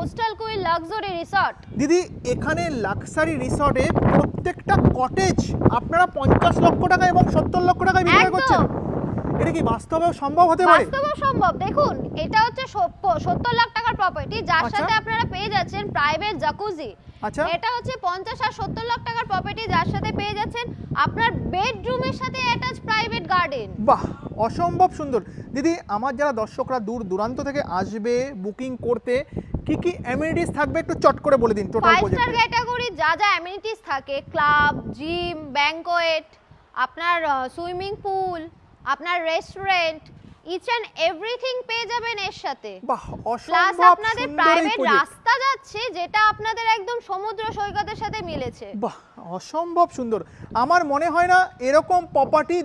Coastal queen luxury resort. দিদি এখানে luxury রিসর্টে প্রত্যেকটা কটেজ আপনারা 50 লক্ষ টাকা এবং 70 লক্ষ টাকায় বিক্রয় করছেন। এটা কি বাস্তবে সম্ভব হতে পারে? বাস্তবে সম্ভব। দেখুন এটা হচ্ছে 70 লাখ টাকার প্রপার্টি, যার সাথে আপনারা পেয়ে যাচ্ছেন প্রাইভেট জাকুজি। আচ্ছা, এটা হচ্ছে 50 আর 70 লাখ টাকার প্রপার্টি, যার সাথে পেয়ে যাচ্ছেন আপনার বেডরুমের সাথে অ্যাটাচ প্রাইভেট গার্ডেন। বাহ, অসম্ভব সুন্দর। দিদি আমার যারা দর্শকরা দূর দূরান্ত থেকে আসবে বুকিং করতে, কি কি অ্যামিনিটিস থাকবে একটু চট করে বলে দিন টোটাল 5 প্রজেক্টে। স্টার ক্যাটাগরি যা যা অ্যামিনিটিস থাকে, ক্লাব, জিম, ব্যাংকোয়েট, আপনার সুইমিং পুল, আপনার রেস্টুরেন্ট, ইচ এন্ড এভরিথিং পেয়ে যাবেন এর সাথে। বাহ, প্লাস অসম্ভব আপনাদের সুন্দর এই প্রাইভেট প্রজেক্ট। রাস্তা যাচ্ছে, যেটা আপনাদের একদম সমুদ্র সৈকতের সাথে মিলেছে। বাহ, অসম্ভব সুন্দর। আমার মনে হয় না এরকম প্রপার্টি